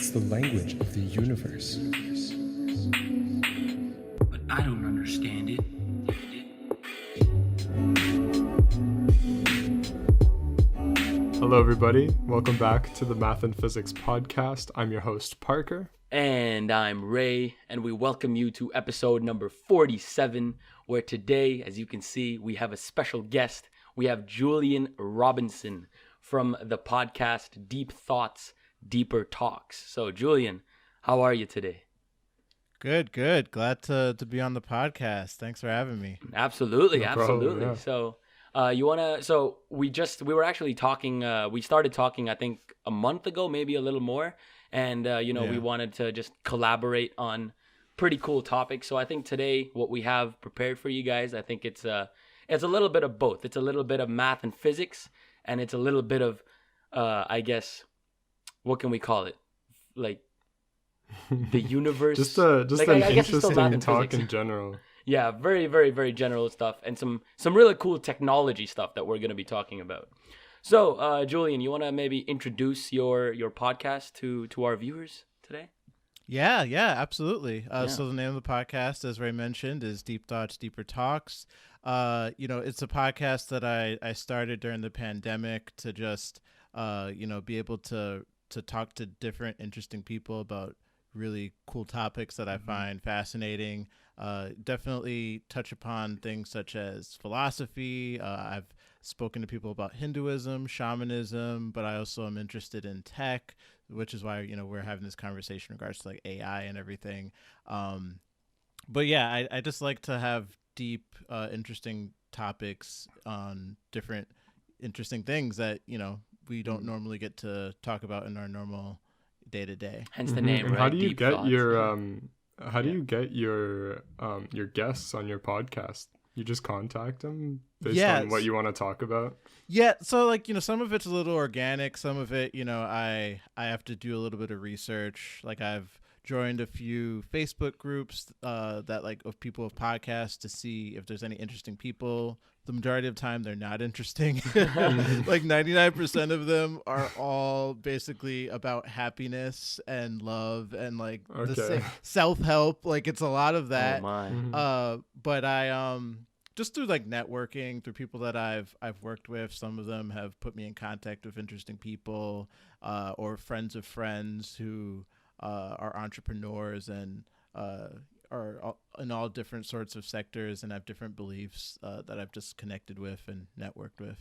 It's the language of the universe. But I don't understand it. Hello, everybody. Welcome back to the Math and Physics podcast. I'm your host, Parker. And I'm Ray, and we welcome you to episode number 47, where today, as you can see, we have a special guest. We have Julian Robinson from the podcast Deep Thoughts, Deeper Talks. So, Julian, how are you today? Good. Glad to be on the podcast. Thanks for having me. Absolutely. No problem, yeah. So, we were actually talking, we started talking, I think, a month ago, maybe a little more. And, we wanted to just collaborate on pretty cool topics. So I think today what we have prepared for you guys, I think it's a little bit of both. It's a little bit of math and physics, and it's a little bit of, I guess, what can we call it? Like the universe. just an interesting talk in general. Yeah, very, very, very general stuff, and some really cool technology stuff that we're going to be talking about. So, Julian, you want to maybe introduce your podcast to our viewers today? Yeah, absolutely. So the name of the podcast, as Ray mentioned, is Deep Thoughts, Deeper Talks. It's a podcast that I started during the pandemic to just, be able to talk to different interesting people about really cool topics that I find fascinating. Definitely touch upon things such as philosophy. I've spoken to people about Hinduism, shamanism, but I also am interested in tech, which is why, we're having this conversation in regards to like AI and everything. But yeah, I just like to have deep, interesting topics on different interesting things that, we don't normally get to talk about in our normal day to day. Hence the name, And right? how do you Deep get Thoughts. you get your guests on your podcast? You just contact them based on what you want to talk about? Yeah, so like, some of it's a little organic, some of it, I have to do a little bit of research. Like I've joined a few Facebook groups that like of people of podcasts to see if there's any interesting people. The majority of the time they're not interesting. Like 99% of them are all basically about happiness and love and like the self-help. Like it's a lot of that. Oh my. But I just through like networking, through people that I've worked with, some of them have put me in contact with interesting people or friends of friends who are entrepreneurs and are in all different sorts of sectors and have different beliefs that I've just connected with and networked with.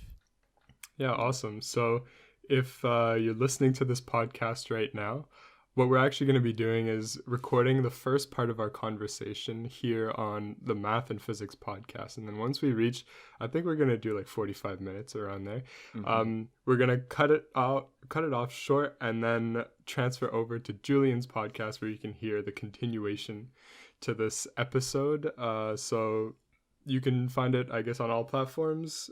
Yeah, awesome. So if you're listening to this podcast right now, what we're actually going to be doing is recording the first part of our conversation here on the Math and Physics podcast. And then once we reach, I think we're going to do like 45 minutes around there. We're going to cut it off short and then transfer over to Julian's podcast where you can hear the continuation to this episode. So you can find it, I guess, on all platforms.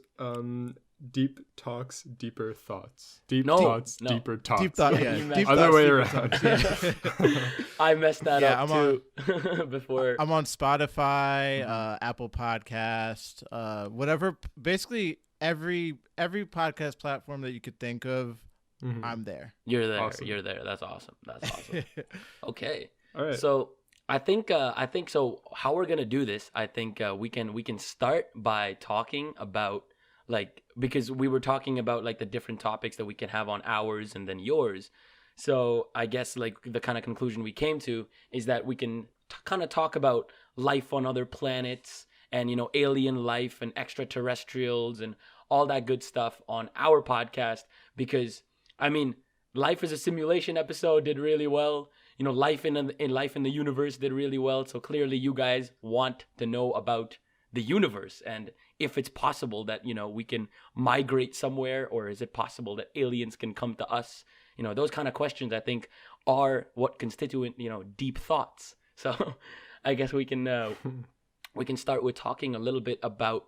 Deep Talks, Deeper Thoughts. Thoughts, Deeper Talks. Deep thought, yeah. Deep Other way around. I messed that up too. Before I'm on Spotify, Apple Podcast, whatever. Basically, every podcast platform that you could think of, I'm there. You're there. Awesome. You're there. That's awesome. Okay. All right. So I think so. How we're gonna do this? I think we can start by talking about because we were talking about like the different topics that we can have on ours and then yours. So I guess like the kind of conclusion we came to is that we can kind of talk about life on other planets and alien life and extraterrestrials and all that good stuff on our podcast, because I mean, Life is a Simulation episode did really well. Life in the universe did really well. So clearly you guys want to know about the universe and if it's possible that, we can migrate somewhere, or is it possible that aliens can come to us? Those kind of questions I think are what constitute, deep thoughts. So I guess we can start with talking a little bit about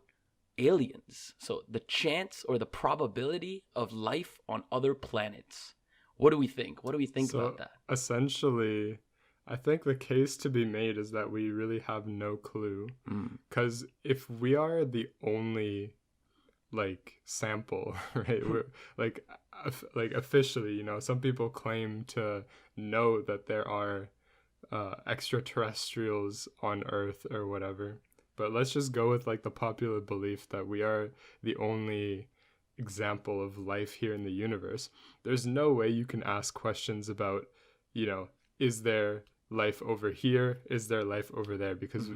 aliens. So the chance or the probability of life on other planets. What do we think? What do we think about that? Essentially, I think the case to be made is that we really have no clue. Because if we are the only like sample, right? We're like officially, you know, some people claim to know that there are extraterrestrials on Earth or whatever, but let's just go with like the popular belief that we are the only example of life here in the universe. There's no way you can ask questions about, you know, is there life over here, is there life over there, because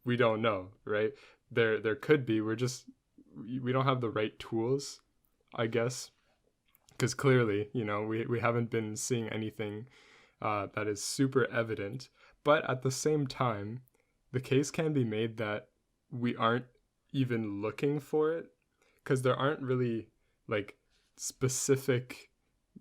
we don't know, right? There could be, we don't have the right tools, I guess, because clearly, you know, we haven't been seeing anything that is super evident. But at the same time, the case can be made that we aren't even looking for it, because there aren't really like specific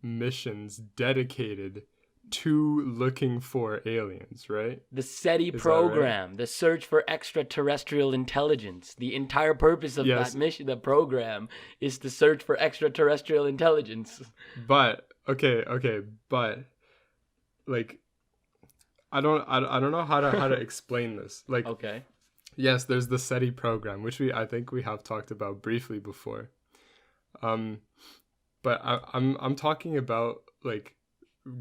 missions dedicated to looking for aliens, right? The SETI Is that program, right? the search for extraterrestrial intelligence. The entire purpose of Yes. that mission, the program, is to search for extraterrestrial intelligence. But okay, but like I don't know how to explain this. Like, Okay. yes, there's the SETI program, which I think we have talked about briefly before. But I'm talking about like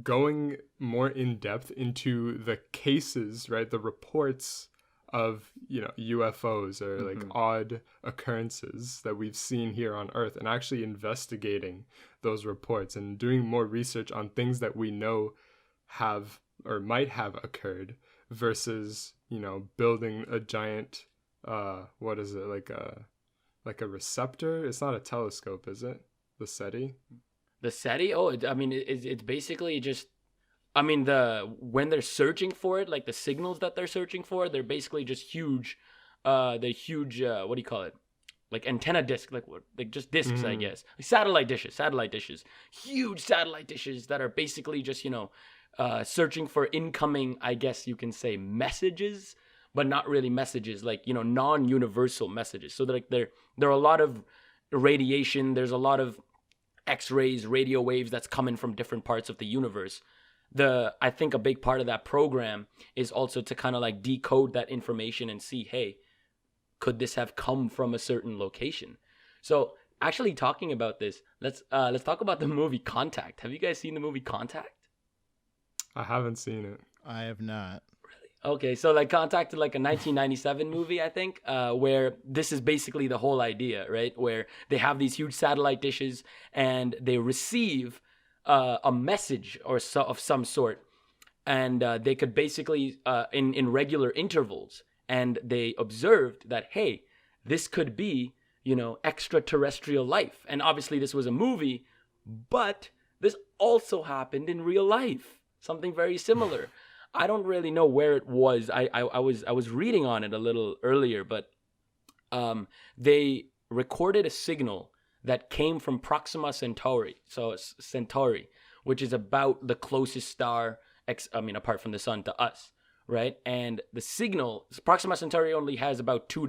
going more in depth into the cases, right? The reports of, you know, UFOs or like odd occurrences that we've seen here on Earth, and actually investigating those reports and doing more research on things that we know have or might have occurred, versus, you know, building a giant what is it, like a receptor? It's not a telescope, is it? The SETI? The SETI? Oh, it's basically just, when they're searching for it, like the signals that they're searching for, they're basically just huge, what do you call it? Like antenna disc, like just discs, I guess. Like satellite dishes, huge satellite dishes that are basically just, you know, searching for incoming, I guess you can say, messages, but not really messages, like, you know, non-universal messages. So like there are a lot of radiation, there's a lot of X-rays, radio waves that's coming from different parts of the universe. I think a big part of that program is also to kind of like decode that information and see, hey, could this have come from a certain location? So actually talking about this, let's talk about the movie Contact. Have you guys seen the movie Contact? I haven't seen it. I have not. Okay, so like Contact is like a 1997 movie, I think, where this is basically the whole idea, right? Where they have these huge satellite dishes and they receive a message of some sort, and they could basically in regular intervals, and they observed that, hey, this could be, you know, extraterrestrial life. And obviously this was a movie, but this also happened in real life, something very similar. I don't really know where it was. I was reading on it a little earlier, but they recorded a signal that came from Proxima Centauri. So it's Centauri, which is about the closest star, apart from the sun, to us, right? And the signal, Proxima Centauri only has about 2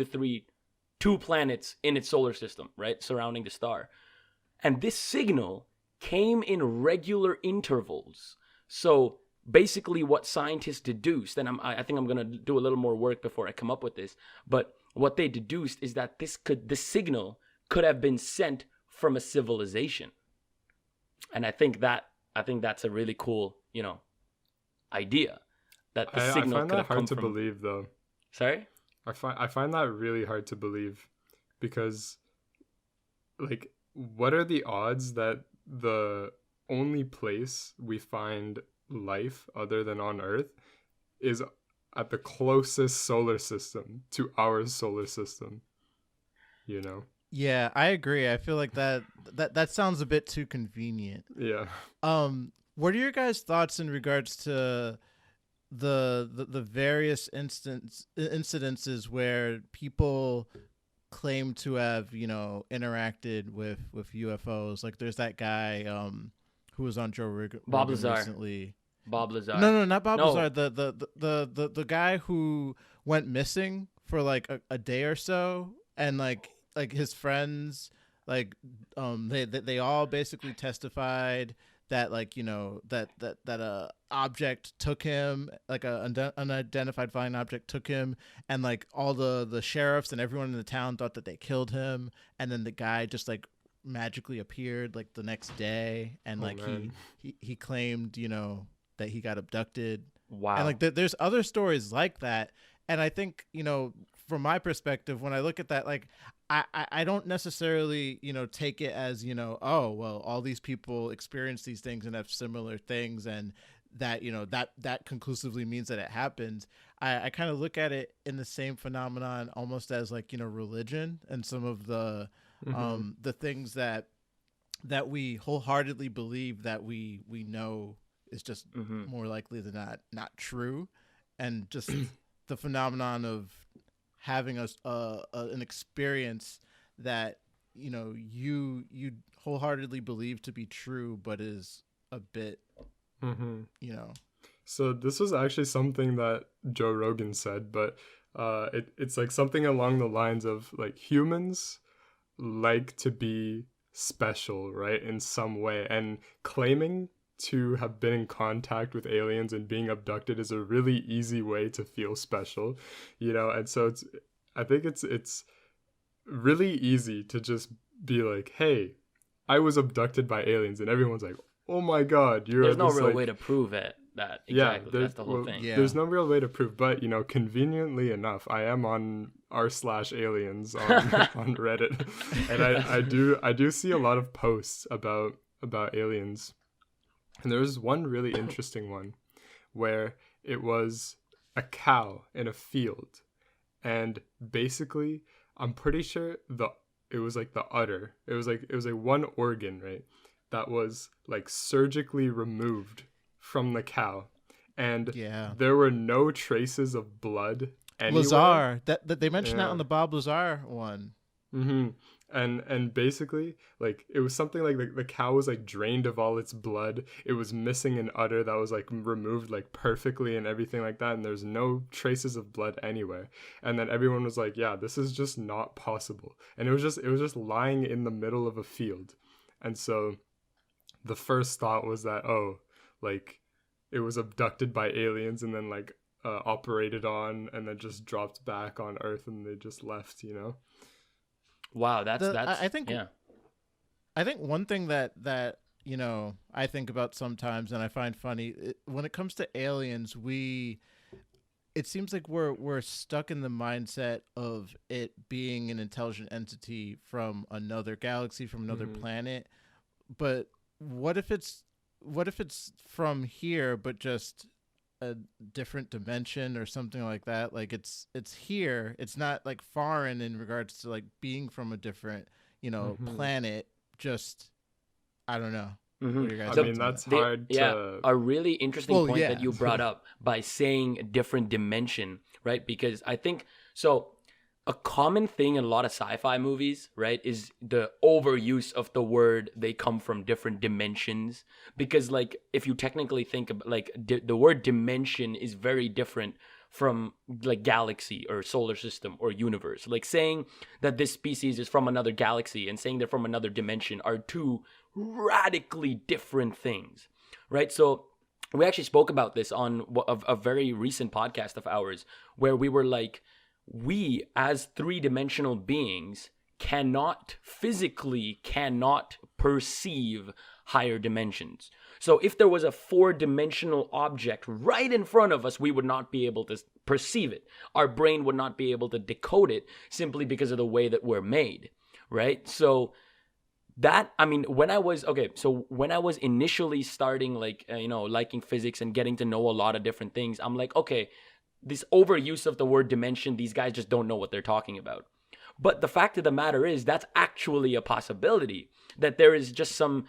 planets in its solar system, right, surrounding the star. And this signal came in regular intervals. So basically what scientists deduced, and I think I'm going to do a little more work before I come up with this, but what they deduced is that this signal could have been sent from a civilization. And I think that's a really cool, you know, idea, that the signal I find could that have come hard to from... believe, though. Sorry? I find that really hard to believe, because like, what are the odds that the only place we find life other than on Earth is at the closest solar system to our solar system, you know? Yeah, I agree. I feel like that sounds a bit too convenient. Yeah. What are your guys' thoughts in regards to the various incidences where people claim to have, you know, interacted with UFOs? Like there's that guy who was on Joe Rogan recently. Bob Lazar. No, not Bob No. Lazar. The guy who went missing for like a day or so, and like his friends, like they all basically testified that like, you know, that a object took him, like a unidentified flying object took him, and like all the sheriffs and everyone in the town thought that they killed him, and then the guy just like magically appeared like the next day, and like he claimed, you know, that he got abducted. Wow. And like there's other stories like that. And I think, you know, from my perspective, when I look at that, like I don't necessarily, you know, take it as, you know, oh, well, all these people experience these things and have similar things, and that, you know, that conclusively means that it happens. I kind of look at it in the same phenomenon almost as like, you know, religion and some of the things that we wholeheartedly believe that we know is just more likely than not true. And just the phenomenon of having an experience that, you know, you wholeheartedly believe to be true, but is a bit, you know. So this was actually something that Joe Rogan said, but it's like something along the lines of like humans like to be special, right, in some way, and claiming to have been in contact with aliens and being abducted is a really easy way to feel special, you know. And so I think it's really easy to just be like, hey, I was abducted by aliens, and everyone's like, oh my god, you're there's no real like, way to prove it. That exactly, that's the whole thing. Yeah. There's no real way to prove, but, you know, conveniently enough, I am on r/aliens on Reddit, and I do see a lot of posts about aliens. And there was one really interesting one where it was a cow in a field, and basically I'm pretty sure it was like the udder. It was like one organ, right, that was like surgically removed from the cow, and there were no traces of blood anywhere. Lazar, that they mentioned that on the Bob Lazar one. And basically, like, it was something like the cow was like drained of all its blood. It was missing an udder that was like removed like perfectly and everything like that, and there's no traces of blood anywhere. And then everyone was like, yeah, this is just not possible. And it was just lying in the middle of a field. And so the first thought was that, oh, like, it was abducted by aliens and then like operated on and then just dropped back on Earth, and they just left, you know. Wow, that's I think one thing that you know, I think about sometimes and I find funny, when it comes to aliens, it seems like we're stuck in the mindset of it being an intelligent entity from another galaxy, from another planet. But what if it's from here, but just a different dimension or something like that? Like it's here, it's not like foreign in regards to like being from a different, you know, planet. Just, I don't know. What are your guys' I mean, that's hard to... a really interesting point that you brought up by saying different dimension, right? Because I think so a common thing in a lot of sci-fi movies, right, is the overuse of the word they come from different dimensions. Because, like, if you technically think about, like, the word dimension is very different from, like, galaxy or solar system or universe. Like, saying that this species is from another galaxy and saying they're from another dimension are two radically different things, right? So we actually spoke about this on a very recent podcast of ours, where we were like, we as three-dimensional beings physically cannot perceive higher dimensions. So if there was a four-dimensional object right in front of us, we would not be able to perceive it. Our brain would not be able to decode it simply because of the way that we're made, right? So that, I mean, when I was initially starting, like, you know, liking physics and getting to know a lot of different things, I'm like, okay, this overuse of the word dimension, these guys just don't know what they're talking about. But the fact of the matter is, that's actually a possibility, that there is just some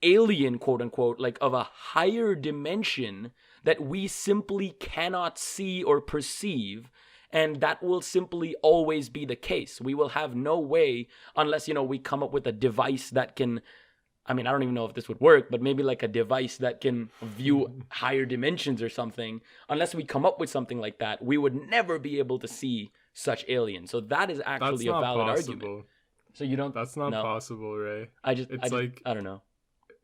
alien, quote unquote, like of a higher dimension that we simply cannot see or perceive. And that will simply always be the case. We will have no way, unless, you know, we come up with a device that can, I mean, I don't even know if this would work, but maybe like a device that can view higher dimensions or something. Unless we come up with something like that, we would never be able to see such aliens. So that is actually a valid argument. So you don't... That's not possible, Ray. I don't know.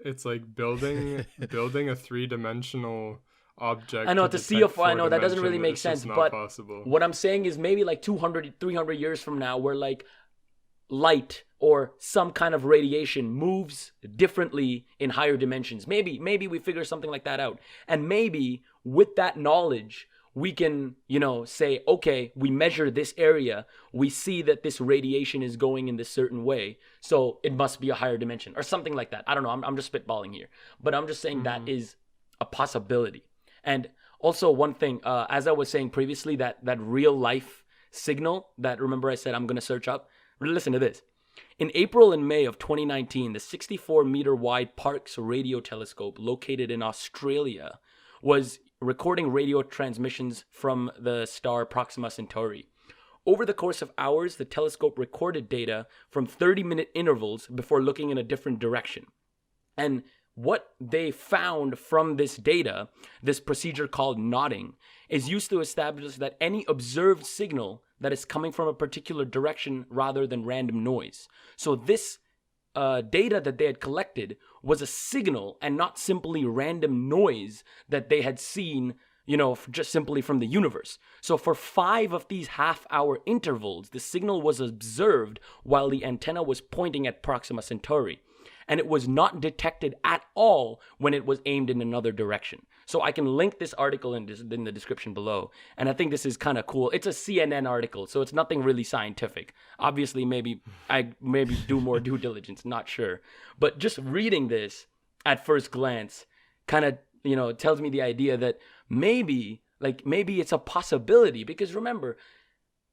It's like building a three-dimensional object. I know to see a I know that doesn't really make sense, but possible. What I'm saying is maybe like 200, 300 years from now, where like light or some kind of radiation moves differently in higher dimensions. Maybe we figure something like that out. And maybe with that knowledge, we can, say, okay, we measure this area. We see that this radiation is going in this certain way. So it must be a higher dimension or something like that. I don't know. I'm just spitballing here. But I'm just saying that is a possibility. And also one thing, as I was saying previously, that real life signal that, remember I said I'm going to search up. Listen to this. In April and May of 2019, the 64-meter wide Parkes radio telescope located in Australia was recording radio transmissions from the star Proxima Centauri. Over the course of hours, the telescope recorded data from 30-minute intervals before looking in a different direction. And what they found from this data, this procedure called nodding, is used to establish that any observed signal that is coming from a particular direction rather than random noise. So this data that they had collected was a signal and not simply random noise that they had seen, just simply from the universe. So for 5 of these half-hour intervals, the signal was observed while the antenna was pointing at Proxima Centauri. And it was not detected at all when it was aimed in another direction. So I can link this article in the description below. And I think this is kind of cool. It's a CNN article, so it's nothing really scientific. Obviously, maybe do more due diligence, not sure. But just reading this at first glance kind of, tells me the idea that maybe it's a possibility. Because remember,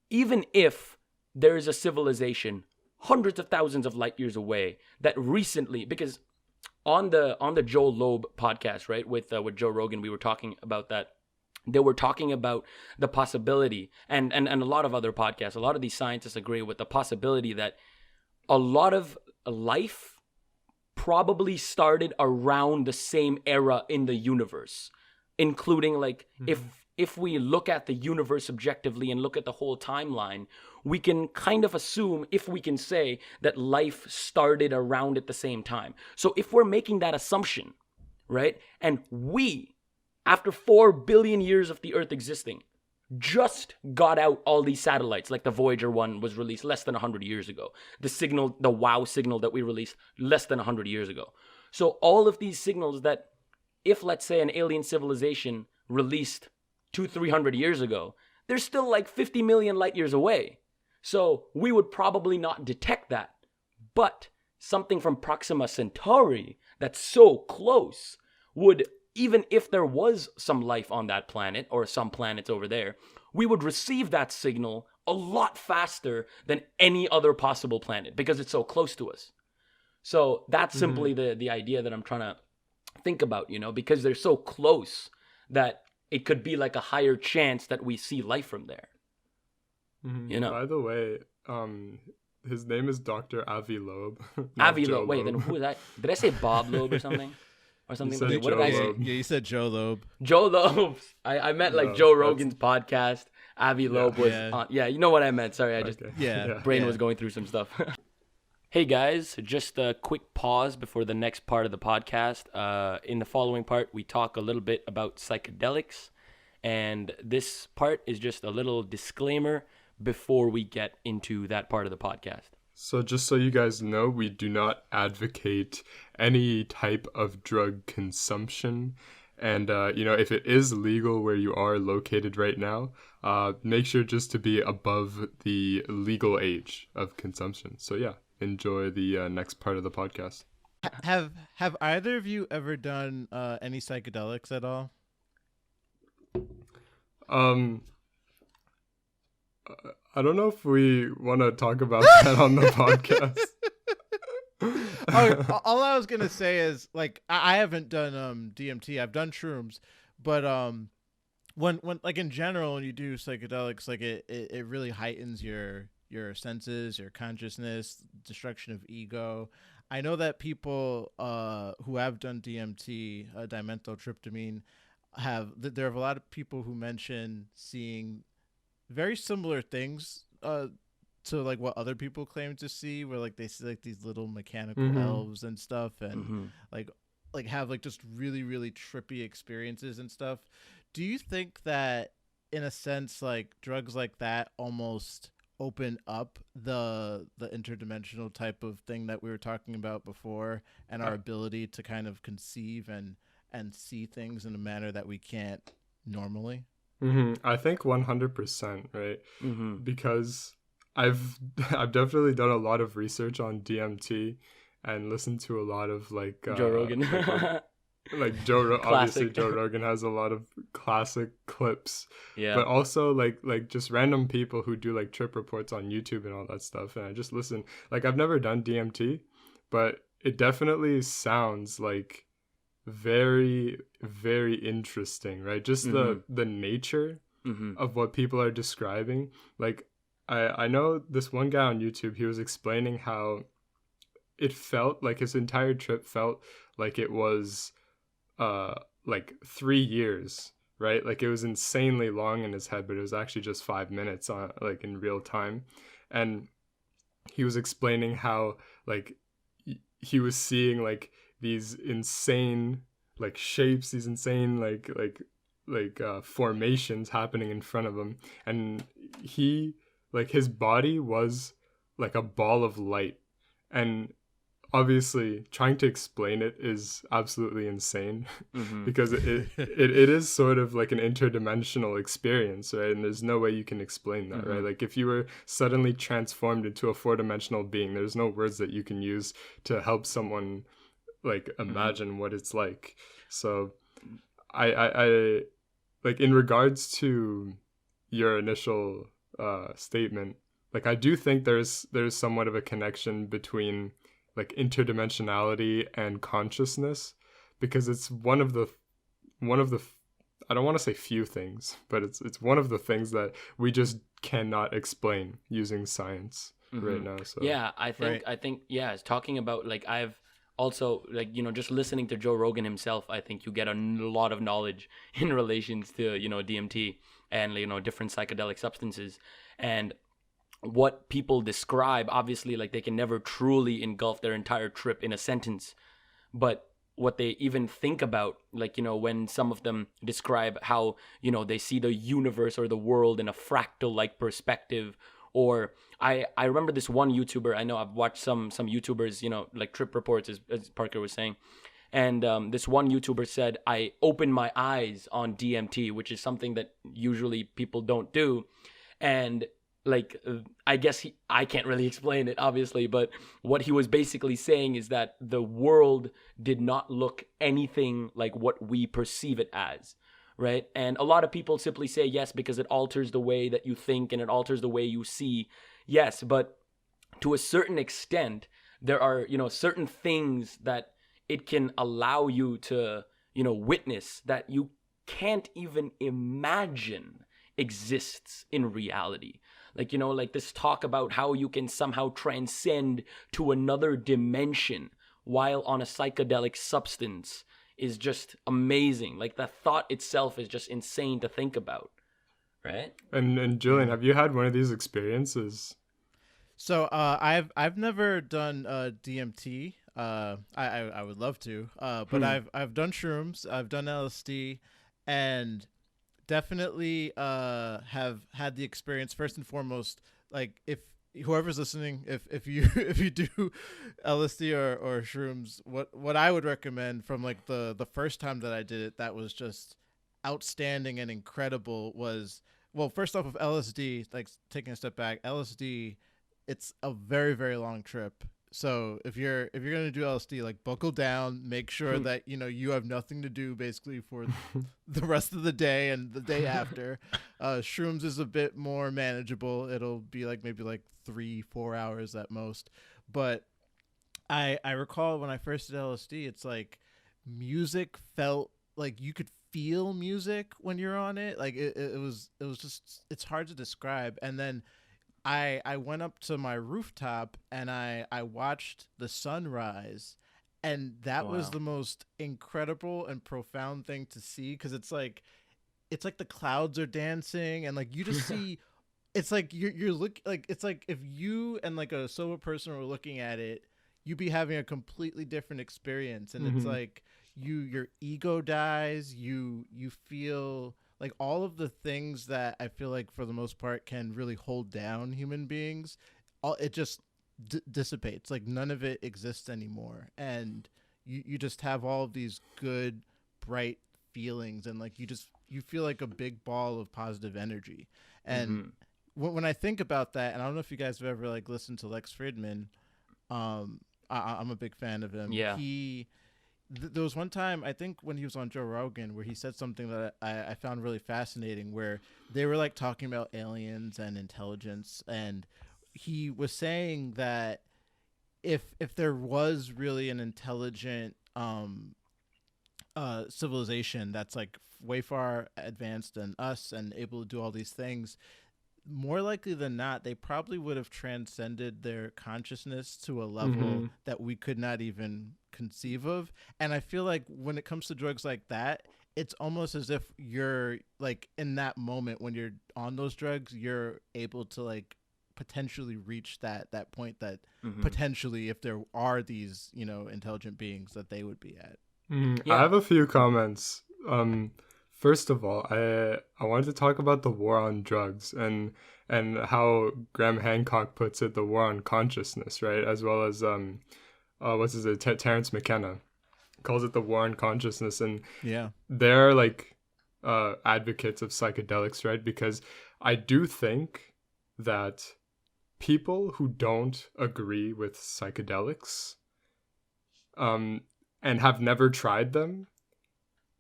even if there is a civilization hundreds of thousands of light years away that recently, because on the Joe Loeb podcast, right, with Joe Rogan, we were talking about that. They were talking about the possibility, and a lot of other podcasts, a lot of these scientists agree with the possibility that a lot of life probably started around the same era in the universe, including like if we look at the universe objectively and look at the whole timeline, we can kind of assume, if we can say, that life started around at the same time. So if we're making that assumption, right, and we, after 4 billion years of the Earth existing, just got out all these satellites, like the Voyager one was released less than 100 years ago. The WOW signal that we released less than 100 years ago. So all of these signals that, if let's say an alien civilization released 200-300 years ago, they're still like 50 million light years away. So we would probably not detect that. But something from Proxima Centauri that's so close would, even if there was some life on that planet or some planets over there, we would receive that signal a lot faster than any other possible planet because it's so close to us. So that's simply the idea that I'm trying to think about, because they're so close that it could be like a higher chance that we see life from there. By the way, his name is Dr. Avi Loeb. Avi Loeb. Wait, then who is that? Did I say Bob Loeb or something? Or something? Wait, what did I say? Yeah, you said Joe Loeb. Joe Loeb. I meant like Joe Rogan's podcast. Avi Loeb was on. Yeah, you know what I meant. Sorry, I just brain was going through some stuff. Hey guys, just a quick pause before the next part of the podcast. In the following part, we talk a little bit about psychedelics, and this part is just a little disclaimer before we get into that part of the podcast. So just so you guys know, we do not advocate any type of drug consumption. And, if it is legal where you are located right now, make sure just to be above the legal age of consumption. So yeah. Enjoy the next part of the podcast. Have either of you ever done any psychedelics at all? I don't know if we want to talk about that on the podcast. All I was gonna say is, like, I haven't done DMT. I've done shrooms, but when like in general, when you do psychedelics, like it really heightens your senses, your consciousness, destruction of ego. I know that people who have done DMT, dimethyltryptamine, there are a lot of people who mention seeing very similar things to like what other people claim to see, where like they see like these little mechanical elves and stuff, and like like have like just really really trippy experiences and stuff. Do you think that in a sense like drugs like that almost open up the interdimensional type of thing that we were talking about before, and our ability to kind of conceive and see things in a manner that we can't normally? I think 100%, right? Mm-hmm. Because I've I've definitely done a lot of research on DMT and listened to a lot of like Joe Rogan. like obviously Classic. Joe Rogan has a lot of classic clips, Yeah. but also like just random people who do like trip reports on YouTube and all that stuff, and I just listen. Like I've never done DMT, but it definitely sounds like very very interesting, right? Just the nature of what people are describing. Like I know this one guy on YouTube, he was explaining how it felt like his entire trip felt like it was like 3 years, right? Like it was insanely long in his head, but it was actually just 5 minutes on like in real time. And he was explaining how like he was seeing like these insane like shapes, these insane formations happening in front of him, and he like his body was like a ball of light. And obviously trying to explain it is absolutely insane because it is sort of like an interdimensional experience, right? And there's no way you can explain that, right? Like if you were suddenly transformed into a four-dimensional being, there's no words that you can use to help someone like imagine what it's like. So I like in regards to your initial statement, like I do think there's somewhat of a connection between like interdimensionality and consciousness, because it's one of the I don't want to say few things, but it's one of the things that we just cannot explain using science right now. So yeah, I think yeah, it's talking about like I've also like just listening to Joe Rogan himself, I think you get a lot of knowledge in relations to DMT and different psychedelic substances. And what people describe, obviously, like they can never truly engulf their entire trip in a sentence, but what they even think about, like when some of them describe how they see the universe or the world in a fractal like perspective. Or I remember this one YouTuber, I know I've watched some YouTubers, like trip reports, as Parker was saying, and this one YouTuber said, I opened my eyes on DMT, which is something that usually people don't do. And like I guess I can't really explain it, obviously, but what he was basically saying is that the world did not look anything like what we perceive it as, right? And a lot of people simply say yes because it alters the way that you think and it alters the way you see. Yes, but to a certain extent, there are certain things that it can allow you to witness that you can't even imagine exists in reality. Like, like this talk about how you can somehow transcend to another dimension while on a psychedelic substance is just amazing. Like the thought itself is just insane to think about, right? And Julian, have you had one of these experiences? So I've never done DMT. I would love to, but I've done shrooms, I've done LSD, and definitely have had the experience. First and foremost, like if whoever's listening, if you if you do LSD or shrooms, what I would recommend from like the first time that I did it, that was just outstanding and incredible, was, well, first off, of LSD, like taking a step back, LSD, it's a very very long trip. So if you're gonna do LSD, like buckle down, make sure that you have nothing to do basically for the rest of the day and the day after. Shrooms is a bit more manageable. It'll be like maybe like 3-4 hours at most. But I recall when I first did LSD, it's like music felt like you could feel music when you're on it. Like it was just, it's hard to describe. And then I went up to my rooftop and I watched the sunrise, and that was the most incredible and profound thing to see, because it's like the clouds are dancing and like you just see, it's like you're look like, it's like if you and like a sober person were looking at it, you be having a completely different experience, and it's like your ego dies. You feel like all of the things that I feel like for the most part can really hold down human beings, it just dissipates. Like none of it exists anymore, and you just have all of these good, bright feelings, and like you feel like a big ball of positive energy. And when I think about that, and I don't know if you guys have ever like listened to Lex Fridman, I'm a big fan of him. Yeah. There was one time, I think when he was on Joe Rogan, where he said something that I found really fascinating, where they were like talking about aliens and intelligence, and he was saying that if there was really an intelligent civilization that's like way far advanced than us and able to do all these things, more likely than not, they probably would have transcended their consciousness to a level that we could not even conceive of. And I feel like when it comes to drugs like that, it's almost as if you're like in that moment when you're on those drugs, you're able to like potentially reach that point that potentially, if there are these, you know, intelligent beings, that they would be at. I have a few comments. First of all, I wanted to talk about the war on drugs and how Graham Hancock puts it, the war on consciousness, right? As well as Terrence McKenna calls it the war on consciousness, and they're like advocates of psychedelics, right? Because I do think that people who don't agree with psychedelics and have never tried them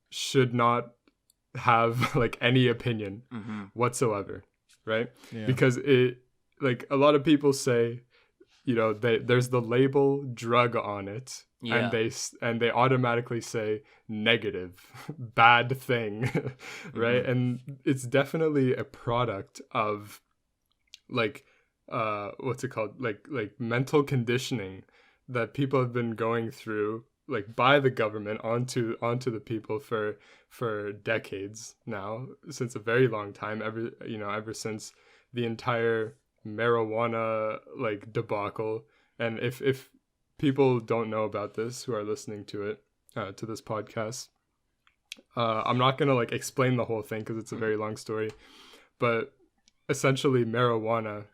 should not have like any opinion whatsoever, right? Because it, like, a lot of people say, you know, there's the label drug on it, and they automatically say negative, bad thing, right? And it's definitely a product of like what's it called, like mental conditioning that people have been going through, like by the government onto the people for decades now, since a very long time, ever since the entire marijuana like debacle. And if people don't know about this who are listening to it, to this podcast, I'm not gonna like explain the whole thing because it's a very long story, but essentially marijuana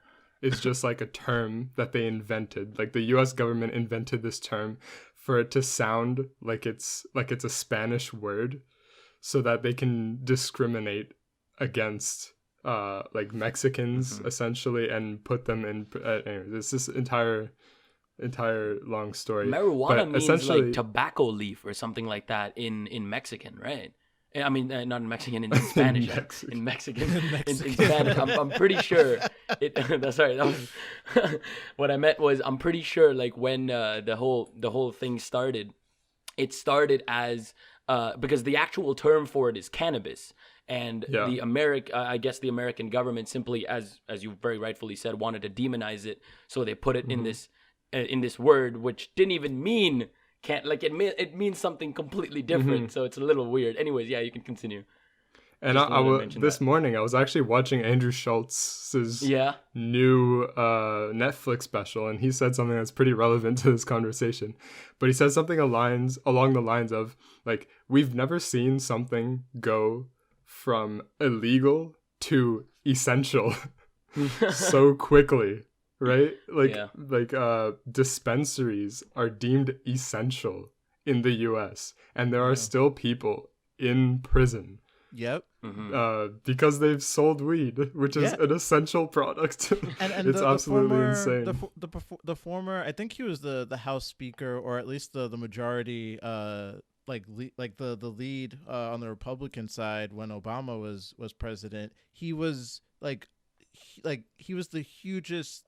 is just like a term that they invented. Like the US government invented this term for it to sound like it's a Spanish word, so that they can discriminate against like Mexicans essentially, and put them in. Anyway, this is entire long story. Marijuana means like tobacco leaf or something like that in Mexican, right? I mean, not in Mexican, in Spanish. In Mexican. In Spanish. I'm pretty sure. Sorry, that was what I meant was, I'm pretty sure like when the whole thing started, it started as because the actual term for it is cannabis, and the American government simply, as you very rightfully said, wanted to demonize it, so they put it in this word, which didn't even mean. It means something completely different, so it's a little weird. Anyways, you can continue. And this morning I was actually watching Andrew Schultz's new Netflix special, and he said something that's pretty relevant to this conversation. But he said something along the lines of, like, we've never seen something go from illegal to essential so quickly. Right? Dispensaries are deemed essential in the US, and there are still people in prison. Yep. Because they've sold weed, which is an essential product. And it's absolutely insane. The former, I think he was the House Speaker, or at least the majority, the lead on the Republican side when Obama was president. He was he was the hugest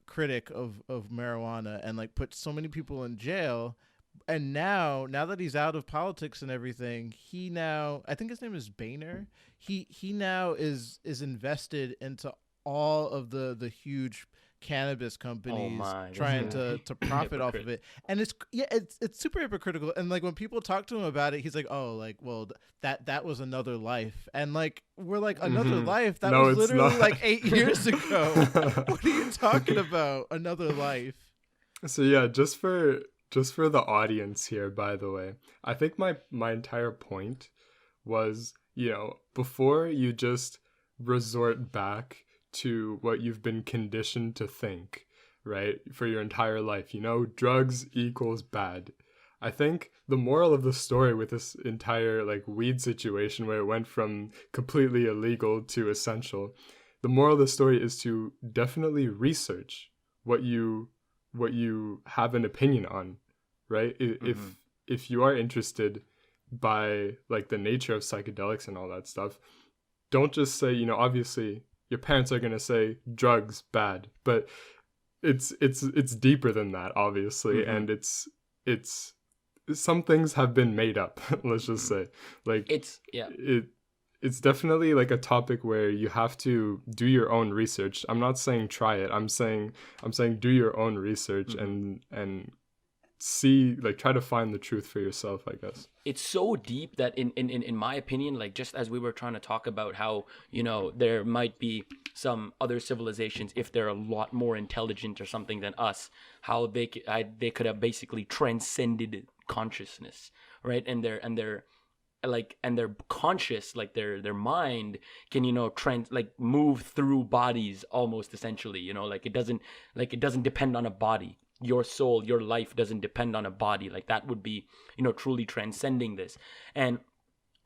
critic of marijuana, and put so many people in jail. And now that he's out of politics and everything, he now, I think his name is Boehner, he now is invested into all of the huge cannabis companies trying to profit off of it. And it's super hypocritical. And when people talk to him about it, he's like, that was another life. And we're like, another life? That was literally 8 years ago. What are you talking about? Another life? So yeah, just for the audience here, by the way, I think my entire point was, before you just resort back to what you've been conditioned to think, right, for your entire life, drugs equals bad. I think the moral of the story with this entire like weed situation where it went from completely illegal to essential, the moral of the story is to definitely research what you have an opinion on, right? If you are interested by like the nature of psychedelics and all that stuff, don't just say, obviously your parents are going to say drugs bad, but it's deeper than that, obviously. And it's some things have been made up. Let's just say, like, it's definitely like a topic where you have to do your own research. I'm not saying try it. I'm saying do your own research and see, like, try to find the truth for yourself, I guess. It's so deep that in my opinion, like, just as we were trying to talk about how, there might be some other civilizations, if they're a lot more intelligent or something than us, how they could have basically transcended consciousness, right? And they're conscious, like their mind can move through bodies almost, essentially, it doesn't depend on a body. Your soul, your life doesn't depend on a body. Like, that would be truly transcending this. And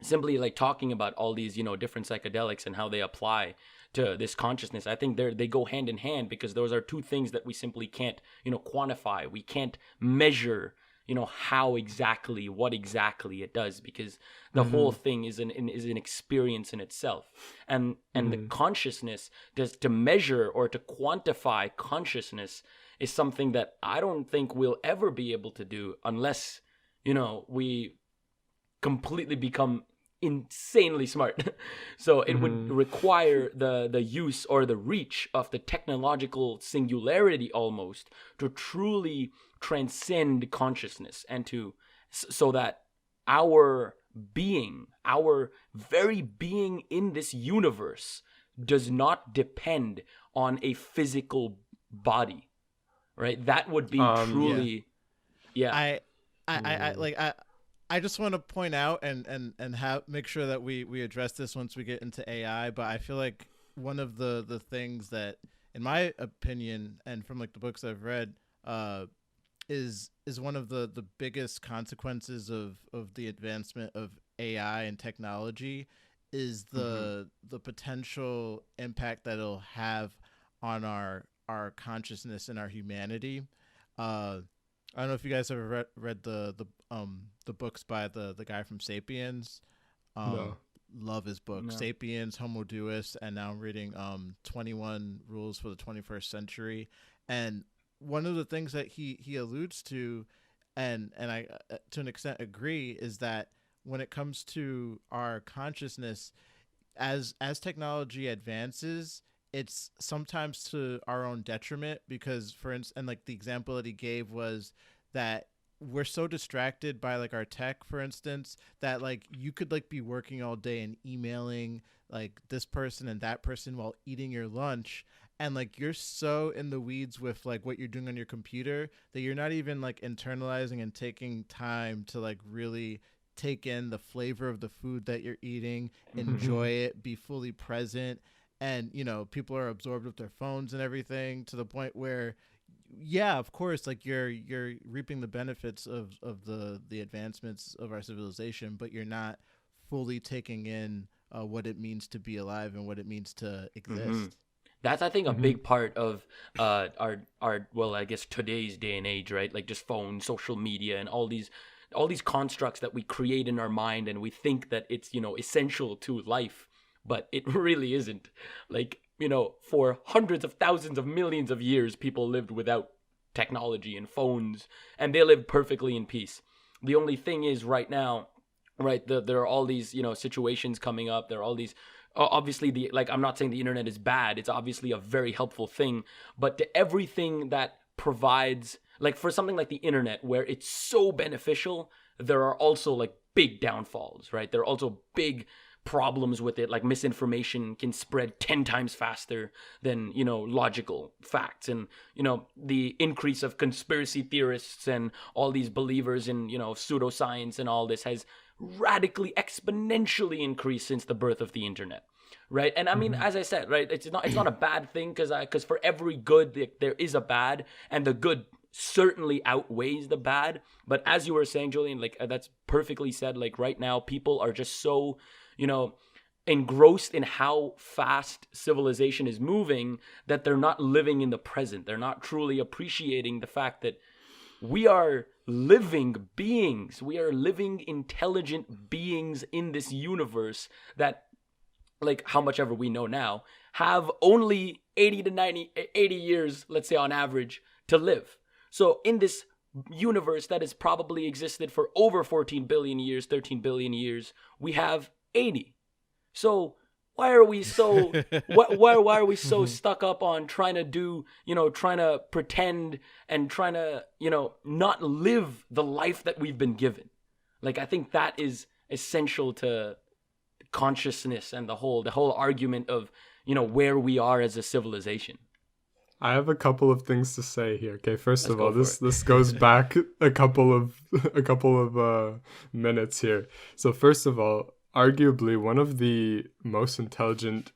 simply like talking about all these different psychedelics and how they apply to this consciousness, I think they go hand in hand, because those are two things that we simply can't quantify. We can't measure what exactly it does, because the whole thing is an experience in itself. And the consciousness, to measure or to quantify consciousness, is something that I don't think we'll ever be able to do unless we completely become insanely smart. So it would require the use or the reach of the technological singularity almost to truly transcend consciousness, and so that our very being in this universe does not depend on a physical body, right? That would be truly, yeah. I just want to point out and make sure that we address this once we get into AI. But I feel like one of the things that, in my opinion, and from like the books I've read, is one of the biggest consequences of the advancement of AI and technology, is the potential impact that it'll have on our consciousness and our humanity. I don't know if you guys ever read the books by the guy from Sapiens. No. Love his book. No. Sapiens, Homo Deus, and now I'm reading 21 Rules for the 21st Century. And one of the things that he alludes to, and I to an extent agree, is that when it comes to our consciousness, as technology advances, it's sometimes to our own detriment, because, for instance, and like the example that he gave was that we're so distracted by like our tech, for instance, that like you could like be working all day and emailing like this person and that person while eating your lunch, and like you're so in the weeds with like what you're doing on your computer that you're not even like internalizing and taking time to like really take in the flavor of the food that you're eating, enjoy it, be fully present. And, people are absorbed with their phones and everything, to the point where, yeah, of course, like you're reaping the benefits of the advancements of our civilization, but you're not fully taking in what it means to be alive and what it means to exist. That's, I think, a big part of our well, I guess today's day and age, right? Like just phones, social media, and all these constructs that we create in our mind, and we think that it's essential to life. But it really isn't. Like, for hundreds of thousands of millions of years, people lived without technology and phones, and they lived perfectly in peace. The only thing is, right now, right, there are all these, situations coming up. There are all these, obviously, I'm not saying the internet is bad. It's obviously a very helpful thing. But to everything that provides, like for something like the internet, where it's so beneficial, there are also like big downfalls, right? There are also big problems with it, like misinformation can spread 10 times faster than, logical facts. And, the increase of conspiracy theorists and all these believers in, pseudoscience and all this has radically, exponentially increased since the birth of the internet. Right. And I mean, as I said, right, it's not a bad thing, because for every good, there is a bad, and the good certainly outweighs the bad. But as you were saying, Julian, like, that's perfectly said. Like, right now, people are just so, engrossed in how fast civilization is moving that they're not living in the present. They're not truly appreciating the fact that we are living beings. We are living intelligent beings in this universe that, like, how much ever we know now, have only 80 years, let's say on average, to live. So in this universe that has probably existed for over 14 billion years, 13 billion years, we have 80. So why are we so why are we so stuck up on trying to pretend and trying to, not live the life that we've been given? Like, I think that is essential to consciousness and the whole argument of, where we are as a civilization. I have a couple of things to say here. Okay, first of all, this goes back a couple of minutes here. So first of all, arguably one of the most intelligent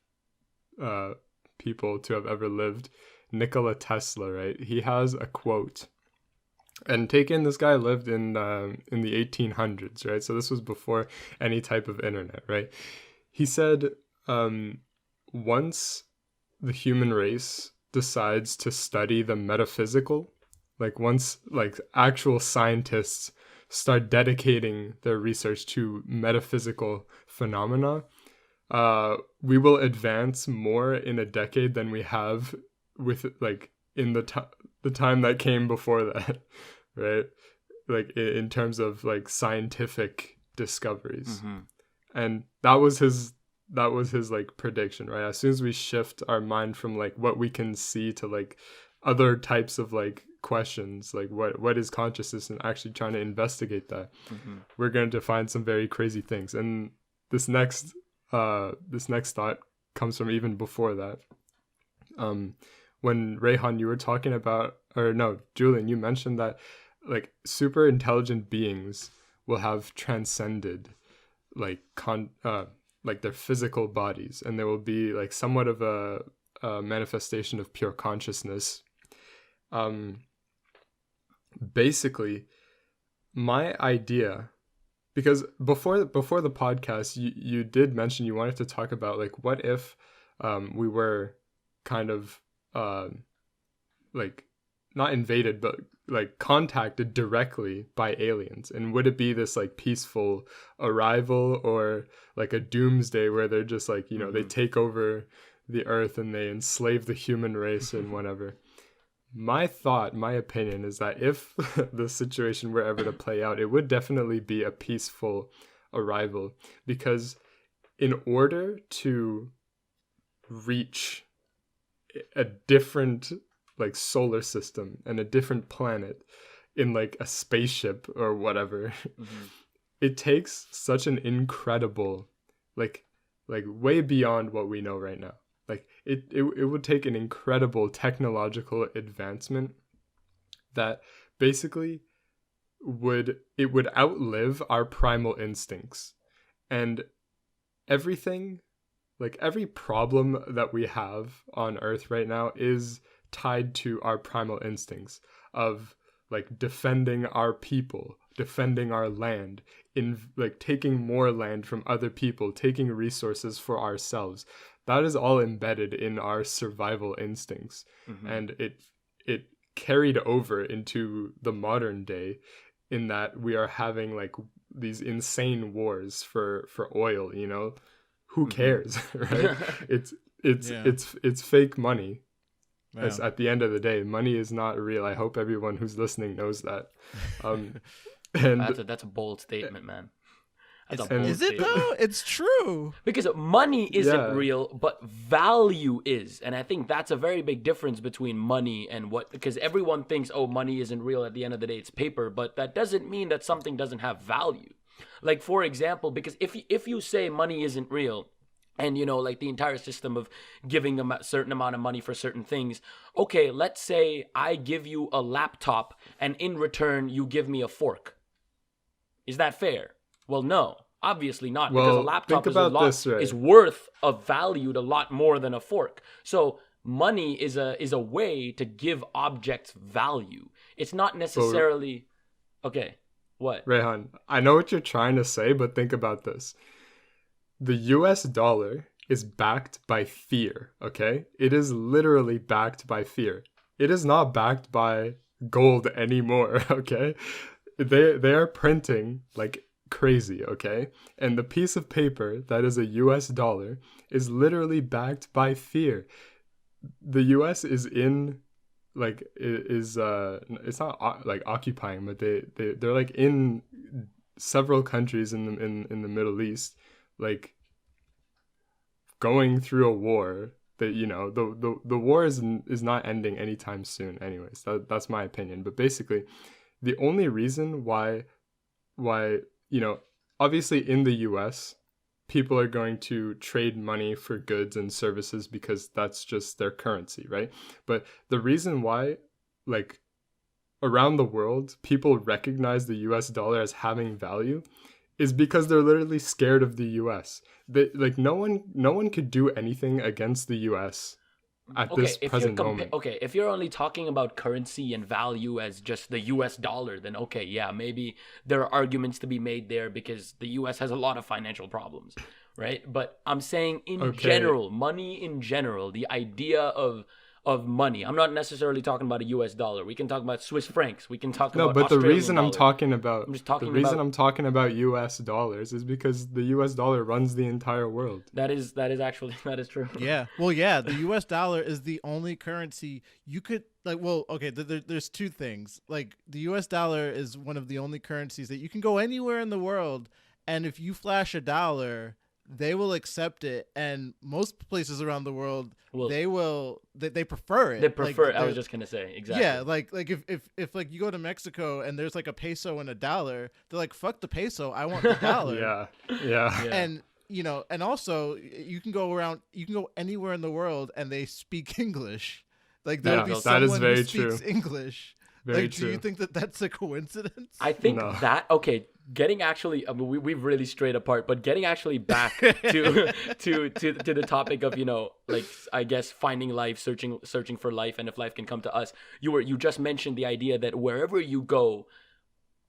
people to have ever lived, Nikola Tesla, right? He has a quote. And take in, this guy lived in the 1800s, right? So this was before any type of internet, right? He said, once the human race decides to study the metaphysical, like once like actual scientists start dedicating their research to metaphysical phenomena, we will advance more in a decade than we have with like in the time that came before that, right? Like in terms of like scientific discoveries. And that was his like prediction, right? As soon as we shift our mind from like what we can see to like other types of like questions, like what is consciousness, and actually trying to investigate that, we're going to find some very crazy things. And this next thought comes from even before that. When Rehan, you were talking about, or no, Julian, you mentioned that like super intelligent beings will have transcended like their physical bodies, and there will be like somewhat of a manifestation of pure consciousness. Basically, my idea, because before the podcast, you did mention you wanted to talk about like what if we were kind of like not invaded, but like contacted directly by aliens, and would it be this like peaceful arrival, or like a doomsday where they're just like, they take over the earth and they enslave the human race and whatever? My opinion is that if the situation were ever to play out, it would definitely be a peaceful arrival, because in order to reach a different like solar system and a different planet in like a spaceship or whatever, it takes such an incredible like way beyond what we know right now. Like it would take an incredible technological advancement that basically would outlive our primal instincts. And everything, like every problem that we have on Earth right now is tied to our primal instincts of like defending our people, defending our land, in like taking more land from other people, taking resources for ourselves. That is all embedded in our survival instincts. And it carried over into the modern day, in that we are having like these insane wars for oil, who cares? Right? It's fake money. Yeah. At the end of the day, money is not real. I hope everyone who's listening knows that. And that's a bold statement, man. Is it though? It's true. Because money isn't real, but value is. And I think that's a very big difference between money and because everyone thinks, oh, money isn't real. At the end of the day, it's paper. But that doesn't mean that something doesn't have value. Like, for example, because if you say money isn't real, and, you know, like the entire system of giving a certain amount of money for certain things. Okay, let's say I give you a laptop and in return you give me a fork. Is that fair? Well, no, obviously not, because a laptop is worth of valued a lot more than a fork. So money is a way to give objects value. It's not necessarily... Okay, what? Rehan, I know what you're trying to say, but think about this. The US dollar is backed by fear, okay? It is literally backed by fear. It is not backed by gold anymore, okay? They are printing like crazy, okay? And the piece of paper that is a US dollar is literally backed by fear. The US is in like it's not like occupying, but they're like in several countries in the Middle East, like going through a war that, you know, the war is not ending anytime soon anyways. That's my opinion. But basically the only reason why you know, obviously in the US people are going to trade money for goods and services because that's just their currency, right? But the reason why, like, around the world people recognize the US dollar as having value is because they're literally scared of the US. Like no one could do anything against the US at this present moment. Okay, if you're only talking about currency and value as just the US dollar, then okay, yeah, maybe there are arguments to be made there because the US has a lot of financial problems, right? But I'm saying in general, money in general, the idea of money. I'm not necessarily talking about a US dollar. We can talk about Swiss francs. We can talk about Australian the reason dollar. I'm talking about US dollars is because the US dollar runs the entire world. That is true. Yeah. Well, yeah, the US dollar is the only currency you could like. Well, okay, there's two things. Like the US dollar is one of the only currencies that you can go anywhere in the world, and if you flash a dollar, they will accept it, and most places around the world they prefer it. They prefer it. I was just gonna say exactly. Yeah, like if like you go to Mexico and there's like a peso and a dollar, they're like, fuck the peso, I want the dollar. yeah. And you know, and also you can go anywhere in the world and they speak English. Like there'll be someone who speaks English. Very true. Do you think that that's a coincidence? I think getting actually, I mean, we've really strayed apart, but getting actually back to the topic of, you know, like, I guess finding life, searching for life, and if life can come to us. You just mentioned the idea that wherever you go,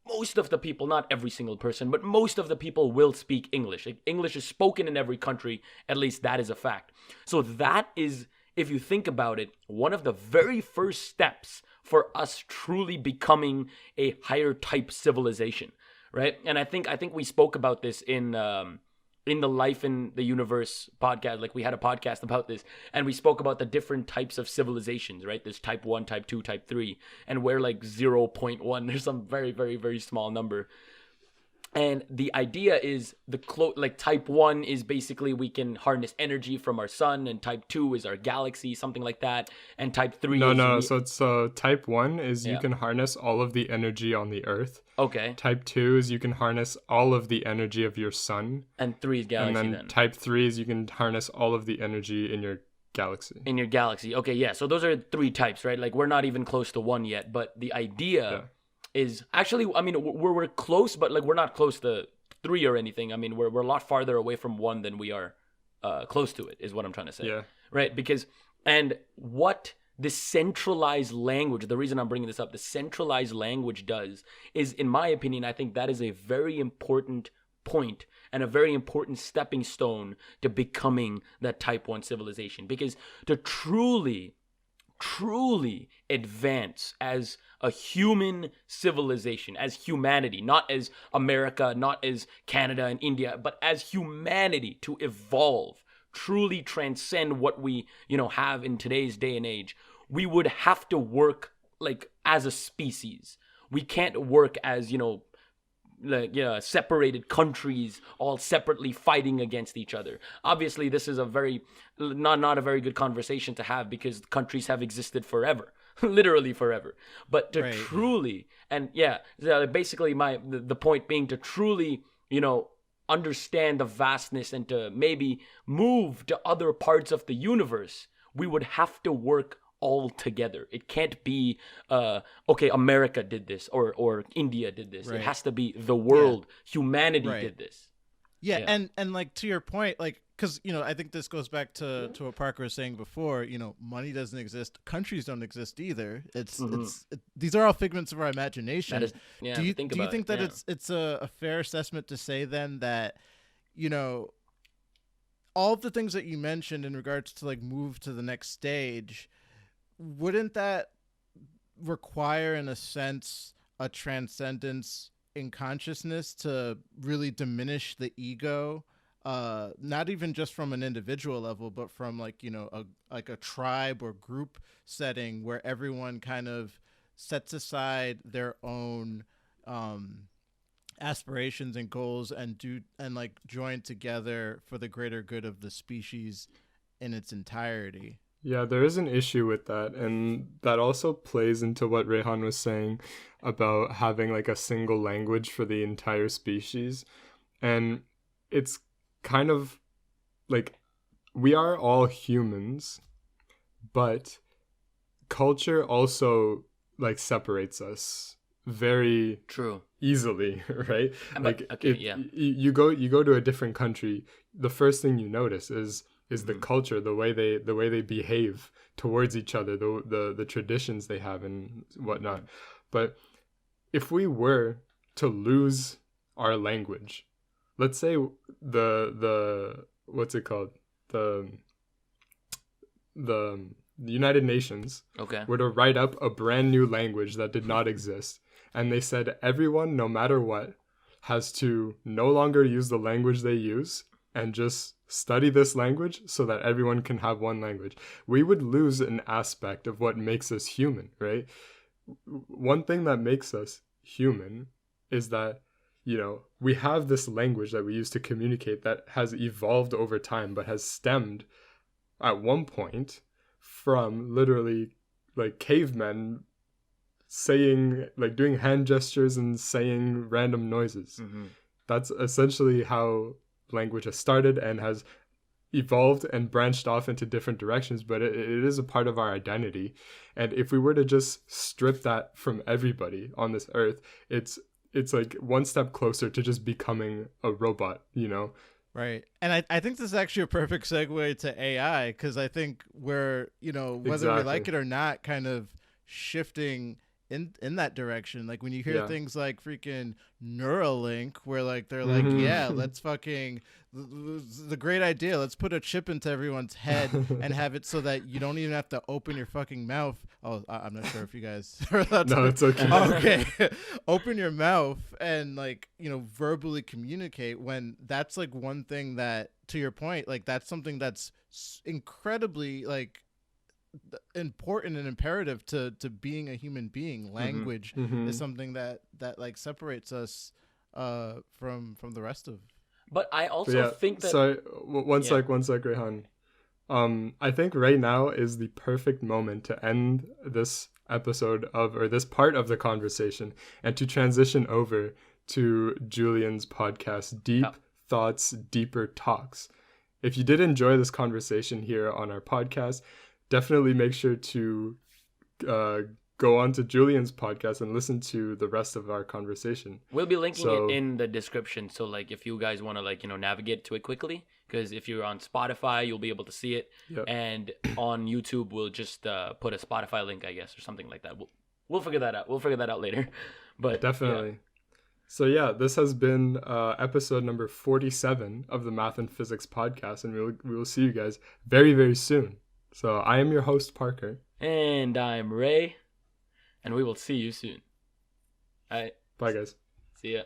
most of the people, not every single person, but most of the people will speak English. Like, English is spoken in every country. At least that is a fact. So that is, if you think about it, one of the very first steps for us truly becoming a higher type civilization, right? And I think we spoke about this in the Life in the Universe podcast. Like, we had a podcast about this, and we spoke about the different types of civilizations, right? There's type 1, type 2, type 3, and we're like 0.1. There's some very, very, very small number. And the idea is like type 1 is basically we can harness energy from our sun, and type 2 is our galaxy, something like that. And type 3 So type 1 is you can harness all of the energy on the earth. Okay. Type 2 is you can harness all of the energy of your sun. And 3 is galaxy. And then type 3 is you can harness all of the energy in your galaxy. Okay, yeah. So those are 3 types, right? Like, we're not even close to 1 yet, but the idea is actually, I mean, we're close, but like we're not close to 3 or anything. I mean, we're a lot farther away from 1 than we are close to it, is what I'm trying to say. Yeah. Right? Because, and what the centralized language, the reason I'm bringing this up, the centralized language does is, in my opinion, I think that is a very important point and a very important stepping stone to becoming that type 1 civilization. Because to truly advance as a human civilization, as humanity, not as America, not as Canada and India, but as humanity, to evolve, truly transcend what we, you know, have in today's day and age, we would have to work like as a species. We can't work as, you know, like, separated countries all separately fighting against each other. Obviously, this is a very not a very good conversation to have, because countries have existed forever, literally forever. But to truly, and basically the point being to truly understand the vastness and to maybe move to other parts of the universe, we would have to work all together. It can't be okay, America did this or India did this. Right. It has to be the world, humanity Right. did this. Yeah, and like to your point, like, because I think this goes back to what Parker was saying before. money doesn't exist, countries don't exist either. These are all figments of our imagination. That is, do you think think that it's a fair assessment to say then that all of the things that you mentioned in regards to like move to the next stage, wouldn't that require in a sense a transcendence in consciousness to really diminish the ego, not even just from an individual level, but from like a tribe or group setting where everyone kind of sets aside their own aspirations and goals and like join together for the greater good of the species in its entirety. Yeah, there is an issue with that, and that also plays into what Rehan was saying about having like a single language for the entire species. And it's kind of like we are all humans, but culture also like separates us very true easily, right? Like okay, you go to a different country, the first thing you notice is the culture, the way they behave towards each other, the traditions they have and whatnot. But if we were to lose our language, let's say the what's it called, the United Nations were to write up a brand new language that did not exist, and they said everyone, no matter what, has to no longer use the language they use and just study this language so that everyone can have one language, we would lose an aspect of what makes us human, right? One thing that makes us human is that, we have this language that we use to communicate that has evolved over time, but has stemmed at one point from literally like cavemen saying, like doing hand gestures and saying random noises. That's essentially how language has started and has evolved and branched off into different directions, but it is a part of our identity. And if we were to just strip that from everybody on this earth, it's like one step closer to just becoming a robot, Right. And I think this is actually a perfect segue to AI, because I think we're, whether we like it or not, kind of shifting in that direction. Like when you hear things like freaking Neuralink, where like they're like, yeah, let's fucking the great idea, let's put a chip into everyone's head and have it so that you don't even have to open your fucking mouth. I'm not sure if you guys are allowed to. No, it's okay. Okay. Open your mouth and like verbally communicate, when that's like one thing that, to your point, like that's something that's incredibly like important and imperative to being a human being. Language is something that like separates us from the rest of. But I also think that. So one sec, Rehan. I think right now is the perfect moment to end this episode or this part of the conversation and to transition over to Julian's podcast, Deep Thoughts, Deeper Talks. If you did enjoy this conversation here on our podcast, definitely make sure to go on to Julian's podcast and listen to the rest of our conversation. We'll be linking it in the description. So like if you guys want to like, navigate to it quickly, because if you're on Spotify, you'll be able to see it. Yep. And on YouTube, we'll just put a Spotify link, I guess, or something like that. We'll figure that out. We'll figure that out later. But definitely. Yeah. So this has been episode number 47 of the Math and Physics podcast, and we will see you guys very, very soon. So I am your host, Parker. And I'm Ray. And we will see you soon. All right. Bye, guys.